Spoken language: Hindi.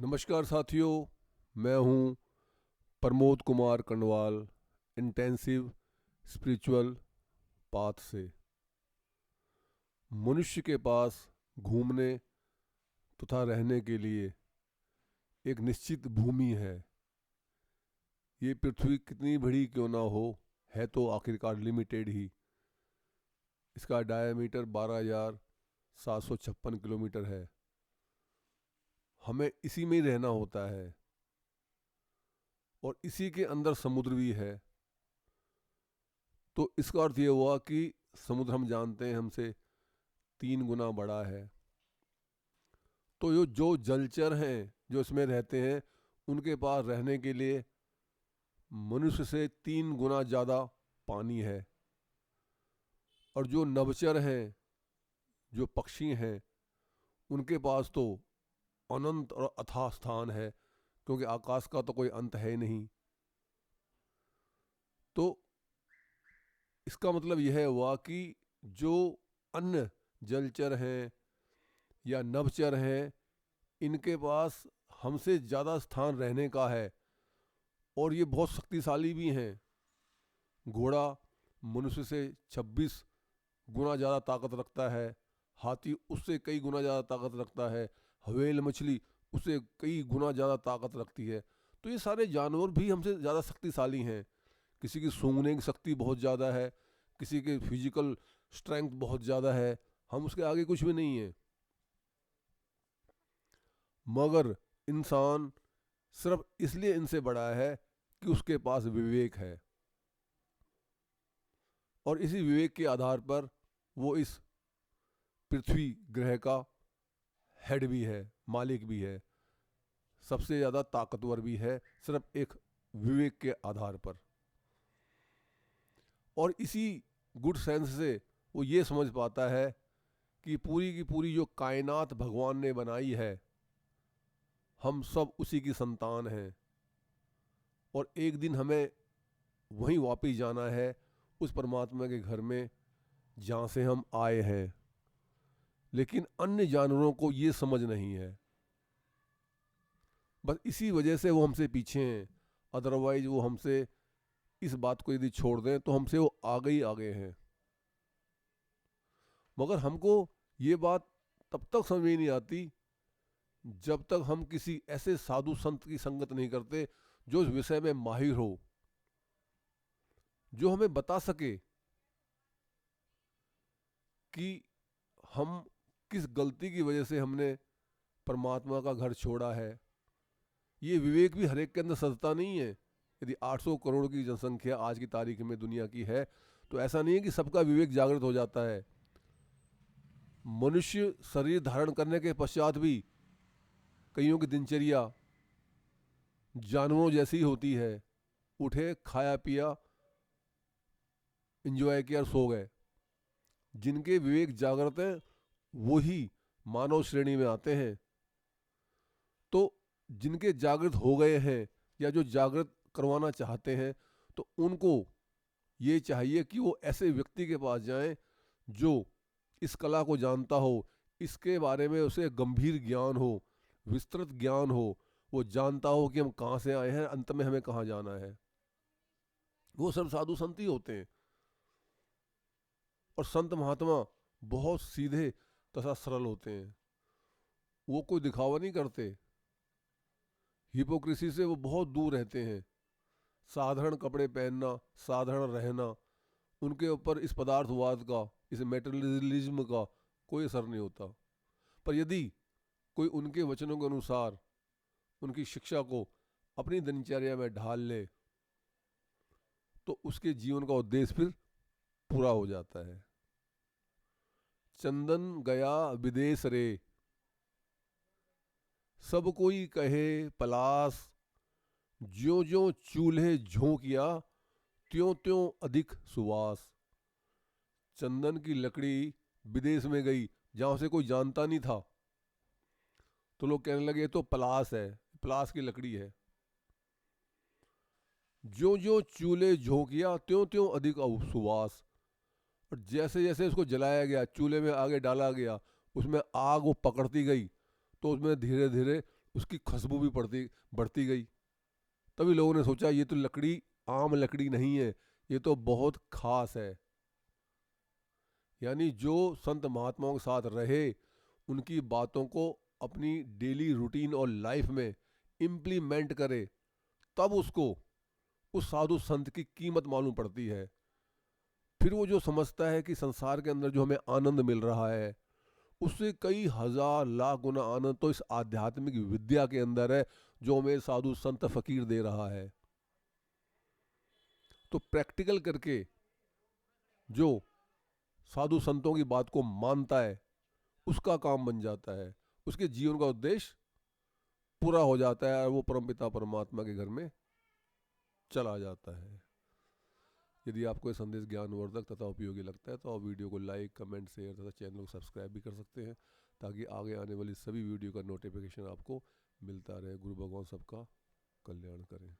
नमस्कार साथियों, मैं हूं Pramod Kumar Kandwal, intensive spiritual path से। मनुष्य के पास घूमने तथा रहने के लिए एक निश्चित भूमि है। ये पृथ्वी कितनी बड़ी क्यों ना हो, है तो आखिरकार लिमिटेड ही। इसका डायमीटर 12,756 किलोमीटर है। हमें इसी में ही रहना होता है और इसी के अंदर समुद्र भी है। तो इसका अर्थ ये हुआ कि समुद्र हम जानते हैं हमसे 3 गुना बड़ा है। तो जो जलचर हैं जो इसमें रहते हैं, उनके पास रहने के लिए मनुष्य से 3 गुना ज़्यादा पानी है। और जो नभचर हैं, जो पक्षी हैं, उनके पास तो अनंत और अथाह स्थान है, क्योंकि आकाश का तो कोई अंत है ही नहीं। तो इसका मतलब यह हुआ कि जो अन्य जलचर हैं या नभचर हैं, इनके पास हमसे ज़्यादा स्थान रहने का है और ये बहुत शक्तिशाली भी हैं। घोड़ा मनुष्य से 26 गुना ज़्यादा ताकत रखता है, हाथी उससे कई गुना ज़्यादा ताकत रखता है, हवेल मछली उससे कई गुना ज़्यादा ताकत रखती है। तो ये सारे जानवर भी हमसे ज़्यादा शक्तिशाली हैं। किसी की सूंघने की शक्ति बहुत ज़्यादा है, किसी के फिजिकल स्ट्रेंथ बहुत ज़्यादा है, हम उसके आगे कुछ भी नहीं है। मगर इंसान सिर्फ इसलिए इनसे बड़ा है कि उसके पास विवेक है, और इसी विवेक के आधार पर वो इस पृथ्वी ग्रह का हेड भी है, मालिक भी है, सबसे ज़्यादा ताकतवर भी है, सिर्फ एक विवेक के आधार पर। और इसी गुड सेंस से वो ये समझ पाता है कि पूरी की पूरी जो कायनात भगवान ने बनाई है, हम सब उसी की संतान हैं और एक दिन हमें वहीं वापस जाना है, उस परमात्मा के घर में जहाँ से हम आए हैं। लेकिन अन्य जानवरों को ये समझ नहीं है, बस इसी वजह से वो हमसे पीछे हैं। अदरवाइज वो हमसे इस बात को यदि छोड़ दें तो हमसे वो आगे ही आगे हैं। मगर हमको ये बात तब तक समझ में नहीं आती जब तक हम किसी ऐसे साधु संत की संगत नहीं करते जो इस विषय में माहिर हो, जो हमें बता सके कि हम किस गलती की वजह से हमने परमात्मा का घर छोड़ा है। ये विवेक भी हर एक के अंदर सजता नहीं है। यदि 800 करोड़ की जनसंख्या आज की तारीख में दुनिया की है, तो ऐसा नहीं है कि सबका विवेक जागृत हो जाता है। मनुष्य शरीर धारण करने के पश्चात भी कईयों की दिनचर्या जानवरों जैसी होती है। उठे, खाया पिया, एंजॉय किया और सो गए। जिनके विवेक जागृत हैं वही मानव श्रेणी में आते हैं। तो जिनके जागृत हो गए हैं या जो जागृत करवाना चाहते हैं, तो उनको ये चाहिए कि वो ऐसे व्यक्ति के पास जाएं जो इस कला को जानता हो, इसके बारे में उसे गंभीर ज्ञान हो, विस्तृत ज्ञान हो, वो जानता हो कि हम कहाँ से आए हैं, अंत में हमें कहाँ जाना है। वो सब साधु संत ही होते हैं। और संत महात्मा बहुत सीधे तथा सरल होते हैं। वो कोई दिखावा नहीं करते, हिपोक्रेसी से वो बहुत दूर रहते हैं। साधारण कपड़े पहनना, साधारण रहना, उनके ऊपर इस पदार्थवाद का, इस मेटेरियलिज्म का कोई असर नहीं होता। पर यदि कोई उनके वचनों के अनुसार उनकी शिक्षा को अपनी दिनचर्या में ढाल ले, तो उसके जीवन का उद्देश्य फिर पूरा हो जाता है। चंदन गया विदेश रे, सब कोई कहे पलास, ज्यों ज्यों चूल्हे झोंकिया, त्यों त्यों अधिक सुवास। चंदन की लकड़ी विदेश में गई, जहाँ से कोई जानता नहीं था, तो लोग कहने लगे तो पलास है, पलास की लकड़ी है। ज्यों ज्यों चूल्हे झोंकिया, त्यों त्यों अधिक सुवास। और जैसे जैसे उसको जलाया गया, चूल्हे में आगे डाला गया, उसमें आग वो पकड़ती गई, तो उसमें धीरे धीरे उसकी खुशबू भी बढ़ती गई। तभी लोगों ने सोचा ये तो लकड़ी आम लकड़ी नहीं है, ये तो बहुत खास है। यानी जो संत महात्माओं के साथ रहे, उनकी बातों को अपनी डेली रूटीन और लाइफ में इम्प्लीमेंट करे, तब उसको उस साधु संत की कीमत मालूम पड़ती है। फिर वो जो समझता है कि संसार के अंदर जो हमें आनंद मिल रहा है, उससे कई हजार लाख गुना आनंद तो इस आध्यात्मिक विद्या के अंदर है, जो हमें साधु संत फकीर दे रहा है। तो प्रैक्टिकल करके जो साधु संतों की बात को मानता है, उसका काम बन जाता है, उसके जीवन का उद्देश्य पूरा हो जाता है और वो परमपिता परमात्मा के घर में चला जाता है। यदि आपको ये संदेश ज्ञानवर्धक तथा उपयोगी लगता है तो आप वीडियो को लाइक, कमेंट, शेयर तथा चैनल को सब्सक्राइब भी कर सकते हैं, ताकि आगे आने वाली सभी वीडियो का नोटिफिकेशन आपको मिलता रहे। गुरु भगवान सबका कल्याण करें।